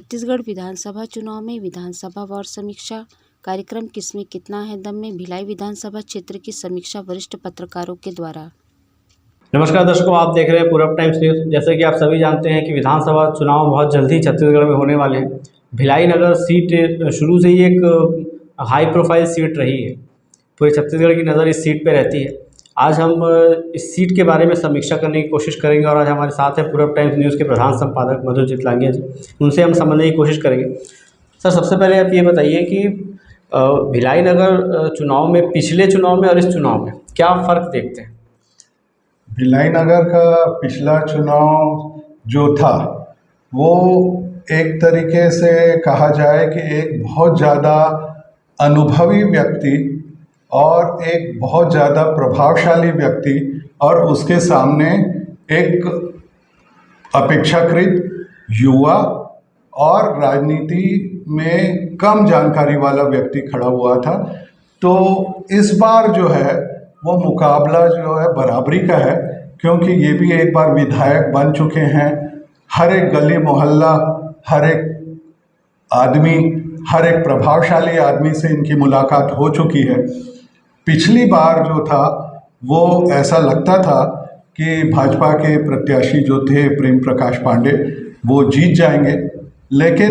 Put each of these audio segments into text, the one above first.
छत्तीसगढ़ विधानसभा चुनाव में विधानसभा वार समीक्षा कार्यक्रम किसमें कितना है दम में भिलाई विधानसभा क्षेत्र की समीक्षा वरिष्ठ पत्रकारों के द्वारा। नमस्कार दर्शकों, आप देख रहे हैं पूरब टाइम्स न्यूज़। जैसे कि आप सभी जानते हैं कि विधानसभा चुनाव बहुत जल्द ही छत्तीसगढ़ में होने वाले हैं। भिलाई नगर सीट शुरू से ही एक हाई प्रोफाइल सीट रही है। पूरे छत्तीसगढ़ की नज़र इस सीट पे रहती है। आज हम इस सीट के बारे में समीक्षा करने की कोशिश करेंगे और आज हमारे साथ है पूरब टाइम्स न्यूज़ के प्रधान संपादक मधुजीत लांघिया जी। उनसे हम समझने की कोशिश करेंगे। सर, सबसे पहले आप ये बताइए कि भिलाई नगर चुनाव में, पिछले चुनाव में और इस चुनाव में क्या फ़र्क देखते हैं? भिलाई नगर का पिछला चुनाव जो था वो एक तरीके से कहा जाए कि एक बहुत ज़्यादा अनुभवी व्यक्ति और एक बहुत ज़्यादा प्रभावशाली व्यक्ति और उसके सामने एक अपेक्षाकृत युवा और राजनीति में कम जानकारी वाला व्यक्ति खड़ा हुआ था। तो इस बार जो है वो मुकाबला जो है बराबरी का है, क्योंकि ये भी एक बार विधायक बन चुके हैं। हर एक गली मोहल्ला, हर एक आदमी, हर एक प्रभावशाली आदमी से इनकी मुलाकात हो चुकी है। पिछली बार जो था वो ऐसा लगता था कि भाजपा के प्रत्याशी जो थे प्रेम प्रकाश पांडे वो जीत जाएंगे, लेकिन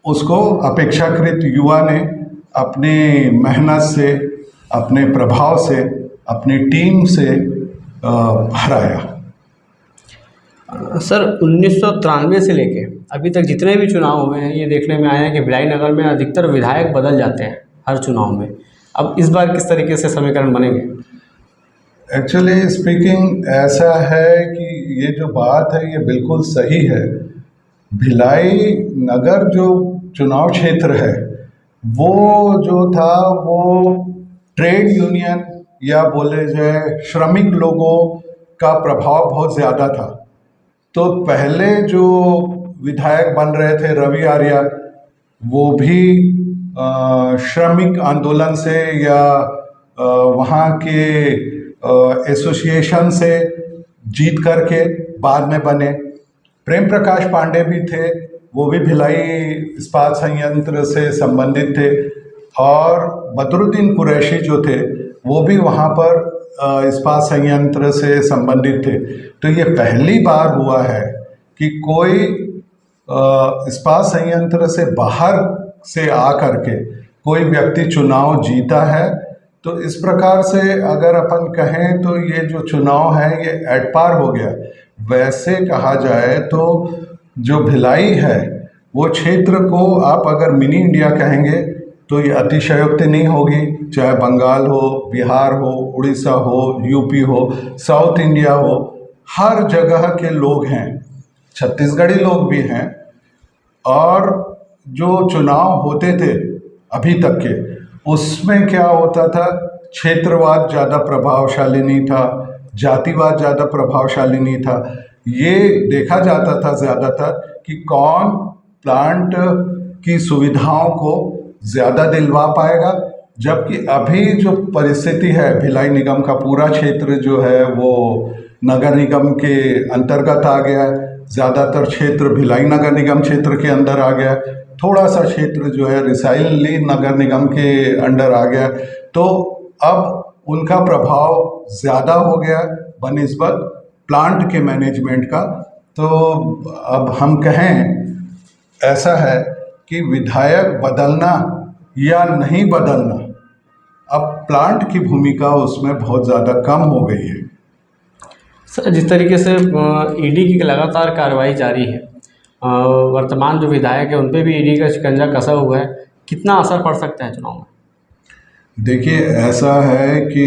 उसको अपेक्षाकृत युवा ने अपनी मेहनत से, अपने प्रभाव से, अपनी टीम से हराया। सर, 1993 से लेके अभी तक जितने भी चुनाव हुए हैं, ये देखने में आया है कि भिलाई नगर में अधिकतर विधायक बदल जाते हैं हर चुनाव में। अब इस बार किस तरीके से समीकरण बनेंगे? एक्चुअली स्पीकिंग ऐसा है कि ये जो बात है ये बिल्कुल सही है। भिलाई नगर जो चुनाव क्षेत्र है वो जो था वो ट्रेड यूनियन या बोले जाए श्रमिक लोगों का प्रभाव बहुत ज़्यादा था। तो पहले जो विधायक बन रहे थे रवि आर्या, वो भी श्रमिक आंदोलन से या वहाँ के एसोसिएशन से जीत करके बाद में बने। प्रेम प्रकाश पांडे भी थे, वो भी भिलाई इस्पात संयंत्र से संबंधित थे, और बदरुद्दीन कुरैशी जो थे वो भी वहाँ पर इस्पात संयंत्र से संबंधित थे। तो ये पहली बार हुआ है कि कोई इस्पात संयंत्र से बाहर से आकर के कोई व्यक्ति चुनाव जीता है। तो इस प्रकार से अगर अपन कहें तो ये जो चुनाव है ये एट पार हो गया। वैसे कहा जाए तो जो भिलाई है वो क्षेत्र को आप अगर मिनी इंडिया कहेंगे तो ये अतिशयोक्ति नहीं होगी। चाहे बंगाल हो, बिहार हो, उड़ीसा हो, यूपी हो, साउथ इंडिया हो, हर जगह के लोग हैं, छत्तीसगढ़ी लोग भी हैं। और जो चुनाव होते थे अभी तक के, उसमें क्या होता था, क्षेत्रवाद ज़्यादा प्रभावशाली नहीं था, जातिवाद ज़्यादा प्रभावशाली नहीं था। ये देखा जाता था ज़्यादातर कि कौन प्लांट की सुविधाओं को ज़्यादा दिलवा पाएगा। जबकि अभी जो परिस्थिति है, भिलाई निगम का पूरा क्षेत्र जो है वो नगर निगम के अंतर्गत आ गया है। ज़्यादातर क्षेत्र भिलाई नगर निगम क्षेत्र के अंदर आ गया, थोड़ा सा क्षेत्र जो है रिसाइली नगर निगम के अंडर आ गया। तो अब उनका प्रभाव ज़्यादा हो गया बनिस्बत प्लांट के मैनेजमेंट का। तो अब हम कहें ऐसा है कि विधायक बदलना या नहीं बदलना, अब प्लांट की भूमिका उसमें बहुत ज़्यादा कम हो गई है। सर, जिस तरीके से ईडी की लगातार कार्रवाई जारी है, वर्तमान जो विधायक है उन पे भी ईडी का शिकंजा कसा हुआ है, कितना असर पड़ सकता है चुनाव में? देखिए, ऐसा है कि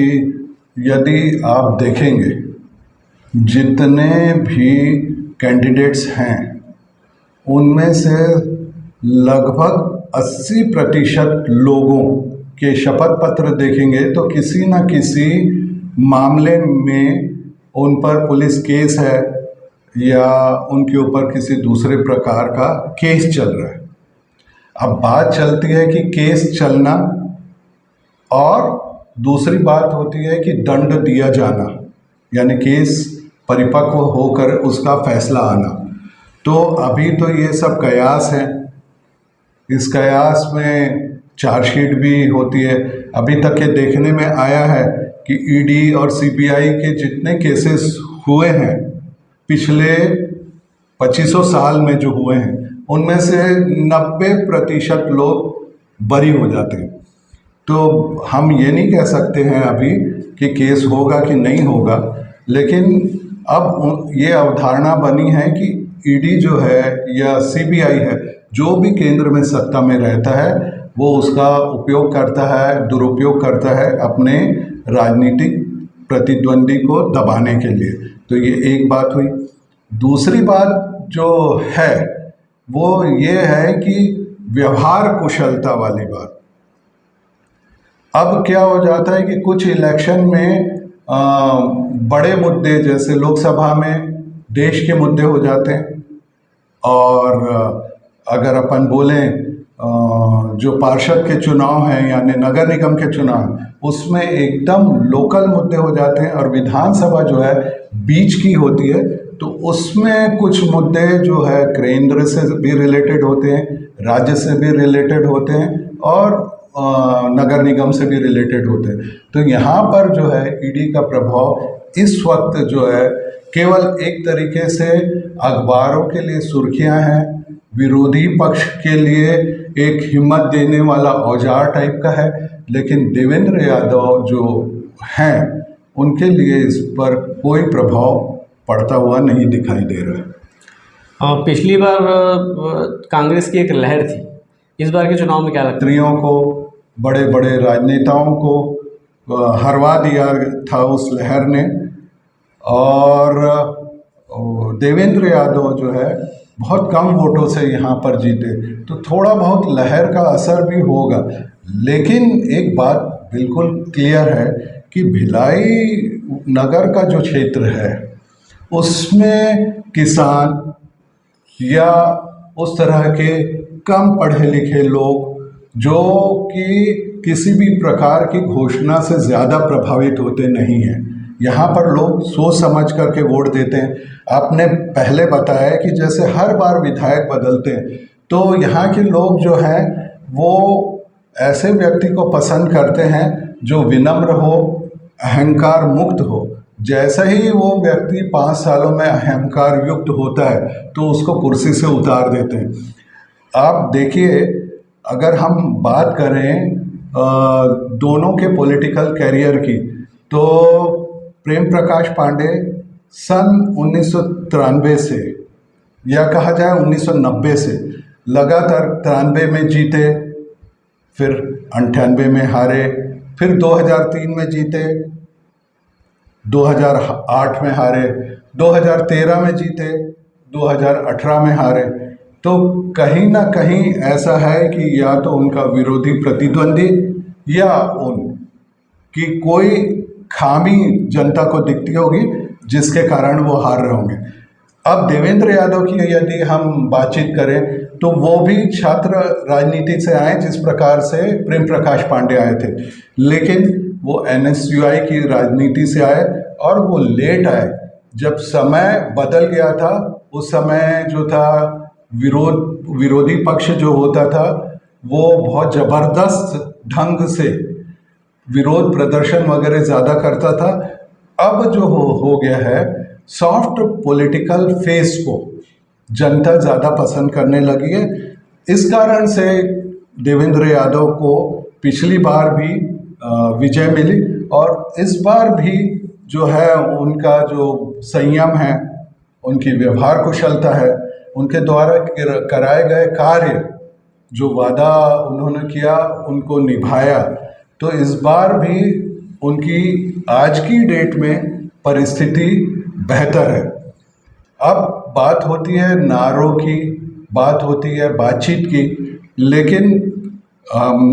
यदि आप देखेंगे जितने भी कैंडिडेट्स हैं उनमें से लगभग 80% लोगों के शपथ पत्र देखेंगे तो किसी न किसी मामले में उन पर पुलिस केस है या उनके ऊपर किसी दूसरे प्रकार का केस चल रहा है। अब बात चलती है कि केस चलना और दूसरी बात होती है कि दंड दिया जाना, यानी केस परिपक्व होकर उसका फैसला आना। तो अभी तो ये सब कयास है, इस कयास में चार्जशीट भी होती है। अभी तक के देखने में आया है कि ईडी और सीबीआई के जितने केसेस हुए हैं पिछले 2500 साल में जो हुए हैं, उनमें से 90% लोग बरी हो जाते हैं। तो हम ये नहीं कह सकते हैं अभी कि केस होगा कि नहीं होगा, लेकिन अब ये अवधारणा बनी है कि ईडी जो है या सीबीआई है, जो भी केंद्र में सत्ता में रहता है, वो उसका उपयोग करता है, दुरुपयोग करता है अपने राजनीतिक प्रतिद्वंदी को दबाने के लिए। तो ये एक बात हुई। दूसरी बात जो है वो ये है कि व्यवहार कुशलता वाली बात। अब क्या हो जाता है कि कुछ इलेक्शन में बड़े मुद्दे जैसे लोकसभा में देश के मुद्दे हो जाते हैं, और अगर अपन बोलें जो पार्षद के चुनाव हैं यानी नगर निगम के चुनाव, उसमें एकदम लोकल मुद्दे हो जाते हैं, और विधानसभा जो है बीच की होती है, तो उसमें कुछ मुद्दे जो है केंद्र से भी रिलेटेड होते हैं, राज्य से भी रिलेटेड होते हैं, और नगर निगम से भी रिलेटेड होते हैं। तो यहाँ पर जो है ईडी का प्रभाव इस वक्त जो है केवल एक तरीके से अखबारों के लिए सुर्खियाँ हैं, विरोधी पक्ष के लिए एक हिम्मत देने वाला औजार टाइप का है, लेकिन देवेंद्र यादव जो हैं उनके लिए इस पर कोई प्रभाव पड़ता हुआ नहीं दिखाई दे रहा है। पिछली बार कांग्रेस की एक लहर थी, इस बार के चुनाव में क्या लगता है? मंत्रियों को, बड़े बड़े राजनेताओं को हरवा दिया था उस लहर ने, और देवेंद्र यादव जो है बहुत कम वोटों से यहाँ पर जीते, तो थोड़ा बहुत लहर का असर भी होगा। लेकिन एक बात बिल्कुल क्लियर है कि भिलाई नगर का जो क्षेत्र है उसमें किसान या उस तरह के कम पढ़े लिखे लोग जो कि किसी भी प्रकार की घोषणा से ज़्यादा प्रभावित होते नहीं हैं, यहाँ पर लोग सोच समझ करके वोट देते हैं। आपने पहले बताया कि जैसे हर बार विधायक बदलते हैं, तो यहाँ के लोग जो हैं वो ऐसे व्यक्ति को पसंद करते हैं जो विनम्र हो, अहंकार मुक्त हो। जैसा ही वो व्यक्ति 5 सालों में अहंकार युक्त होता है तो उसको कुर्सी से उतार देते हैं। आप देखिए, अगर हम बात करें दोनों के पॉलिटिकल कैरियर की, तो प्रेम प्रकाश पांडे सन 1993 से या कहा जाए 1990 से लगातार 93 में जीते, फिर 98 में हारे, फिर 2003 में जीते, 2008 में हारे, 2013 में जीते, 2018 में हारे। तो कहीं ना कहीं ऐसा है कि या तो उनका विरोधी प्रतिद्वंदी या उनकी कोई खामी जनता को दिखती होगी जिसके कारण वो हार रहे होंगे। अब देवेंद्र यादव की यदि हम बातचीत करें तो वो भी छात्र राजनीति से आए जिस प्रकार से प्रेम प्रकाश पांडे आए थे, लेकिन वो एनएसयूआई की राजनीति से आए और वो लेट आए। जब समय बदल गया था, उस समय जो था विरोधी पक्ष जो होता था वो बहुत ज़बरदस्त ढंग से विरोध प्रदर्शन वगैरह ज़्यादा करता था। अब जो हो गया है, सॉफ्ट पॉलिटिकल फेस को जनता ज़्यादा पसंद करने लगी है। इस कारण से देवेंद्र यादव को पिछली बार भी विजय मिली, और इस बार भी जो है उनका जो संयम है, उनकी व्यवहार कुशलता है, उनके द्वारा कराए गए कार्य, जो वादा उन्होंने किया उनको निभाया, तो इस बार भी उनकी आज की डेट में परिस्थिति बेहतर है। अब बात होती है नारों की, बात होती है बातचीत की, लेकिन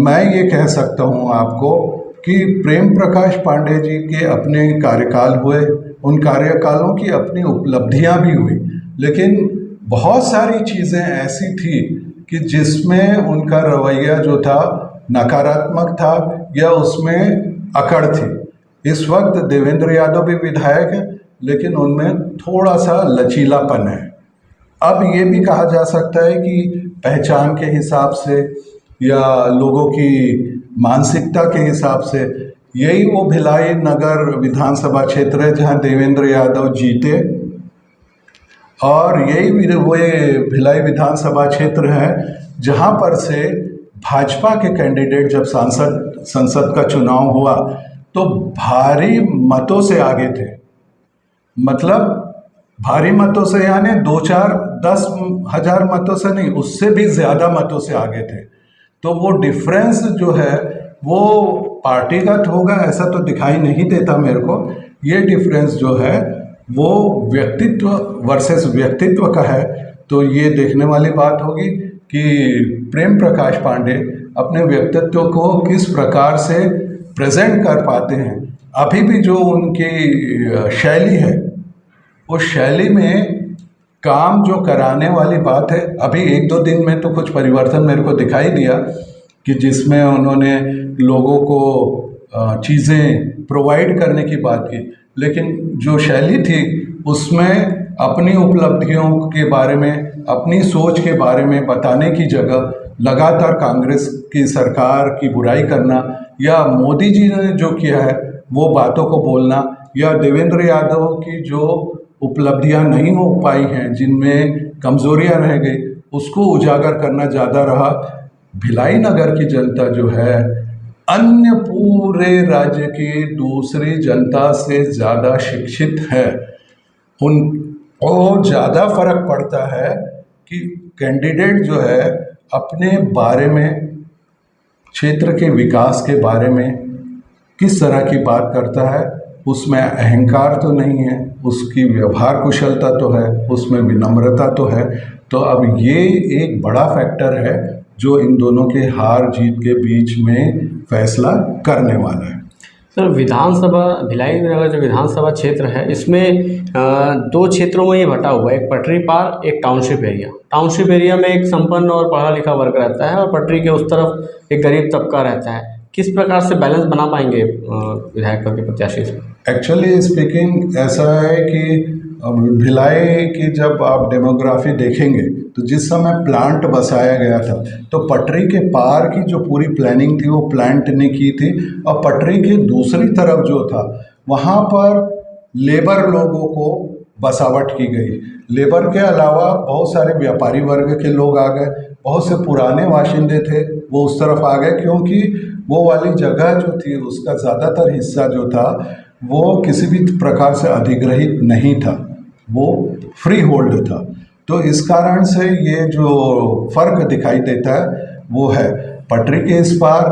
मैं ये कह सकता हूँ आपको कि प्रेम प्रकाश पांडे जी के अपने कार्यकाल हुए, उन कार्यकालों की अपनी उपलब्धियाँ भी हुई, लेकिन बहुत सारी चीज़ें ऐसी थी कि जिसमें उनका रवैया जो था नकारात्मक था या उसमें अकड़ थी। इस वक्त देवेंद्र यादव भी विधायक है, लेकिन उनमें थोड़ा सा लचीलापन है। अब ये भी कहा जा सकता है कि पहचान के हिसाब से या लोगों की मानसिकता के हिसाब से यही वो भिलाई नगर विधानसभा क्षेत्र है जहां देवेंद्र यादव जीते, और यही वो भिलाई विधानसभा क्षेत्र है जहां पर से भाजपा के कैंडिडेट जब संसद का चुनाव हुआ तो भारी मतों से आगे थे। मतलब भारी मतों से यानी 2-4-10 हज़ार मतों से नहीं, उससे भी ज़्यादा मतों से आगे थे। तो वो डिफरेंस जो है वो पार्टीगत होगा ऐसा तो दिखाई नहीं देता मेरे को। ये डिफरेंस जो है वो व्यक्तित्व वर्सेस व्यक्तित्व का है। तो ये देखने वाली बात होगी कि प्रेम प्रकाश पांडे अपने व्यक्तित्व को किस प्रकार से प्रेजेंट कर पाते हैं। अभी भी जो उनकी शैली है उस शैली में काम जो कराने वाली बात है, अभी 1-2 दिन में तो कुछ परिवर्तन मेरे को दिखाई दिया कि जिसमें उन्होंने लोगों को चीज़ें प्रोवाइड करने की बात की, लेकिन जो शैली थी उसमें अपनी उपलब्धियों के बारे में, अपनी सोच के बारे में बताने की जगह लगातार कांग्रेस की सरकार की बुराई करना या मोदी जी ने जो किया है वो बातों को बोलना या देवेंद्र यादव की जो उपलब्धियां नहीं हो पाई हैं, जिनमें कमजोरियां रह गई, उसको उजागर करना ज़्यादा रहा। भिलाई नगर की जनता जो है अन्य पूरे राज्य की दूसरी जनता से ज़्यादा शिक्षित है। उनको ज़्यादा फर्क पड़ता है कि कैंडिडेट जो है अपने बारे में, क्षेत्र के विकास के बारे में किस तरह की बात करता है। उसमें अहंकार तो नहीं है, उसकी व्यवहार कुशलता तो है, उसमें विनम्रता तो है। तो अब ये एक बड़ा फैक्टर है जो इन दोनों के हार जीत के बीच में फैसला करने वाला है। सर, विधानसभा भिलाई नगर जो विधानसभा क्षेत्र है इसमें 2 क्षेत्रों में ये बटा हुआ है, एक पटरी पार, एक टाउनशिप एरिया। टाउनशिप एरिया में एक संपन्न और पढ़ा लिखा वर्ग रहता है और पटरी के उस तरफ एक गरीब तबका रहता है। किस प्रकार से बैलेंस बना पाएंगे विधायक पद के प्रत्याशी इसमें? एक्चुअली स्पीकिंग ऐसा है कि भिलाई की जब आप डेमोग्राफी देखेंगे तो जिस समय प्लांट बसाया गया था तो पटरी के पार की जो पूरी प्लानिंग थी वो प्लांट ने की थी, और पटरी के दूसरी तरफ जो था वहाँ पर लेबर लोगों को बसावट की गई। लेबर के अलावा बहुत सारे व्यापारी वर्ग के लोग आ गए, बहुत से पुराने बाशिंदे थे वो उस तरफ आ गए, क्योंकि वो वाली जगह जो थी उसका ज़्यादातर हिस्सा जो था वो किसी भी प्रकार से अधिग्रहित नहीं था, वो फ्री होल्ड था। तो इस कारण से ये जो फर्क दिखाई देता है वो है पटरी के इस पार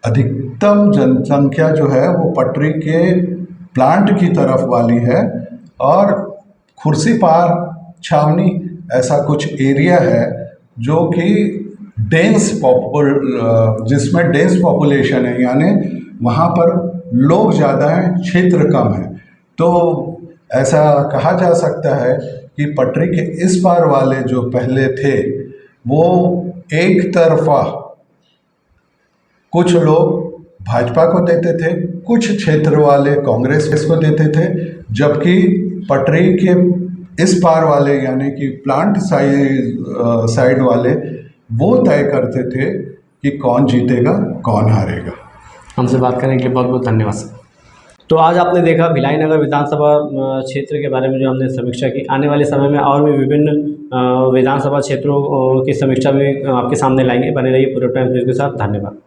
अधिकतम जनसंख्या जो है वो पटरी के प्लांट की तरफ वाली है, और खुर्सी पार छावनी ऐसा कुछ एरिया है जो कि जिसमें डेंस पॉपुलेशन है, यानी वहाँ पर लोग ज़्यादा हैं, क्षेत्र कम है। तो ऐसा कहा जा सकता है कि पटरी के इस पार वाले जो पहले थे वो एक तरफा कुछ लोग भाजपा को देते थे, कुछ क्षेत्र वाले कांग्रेस को देते थे, जबकि पटरी के इस पार वाले यानी कि प्लांट साइड वाले वो तय करते थे कि कौन जीतेगा कौन हारेगा। हमसे बात करने के लिए बहुत बहुत धन्यवाद सर। तो आज आपने देखा भिलाई नगर विधानसभा क्षेत्र के बारे में जो हमने समीक्षा की। आने वाले समय में और भी विभिन्न विधानसभा क्षेत्रों की समीक्षा भी आपके सामने लाएंगे। बने रहिए पूरब टाइम्स न्यूज़ के साथ। धन्यवाद।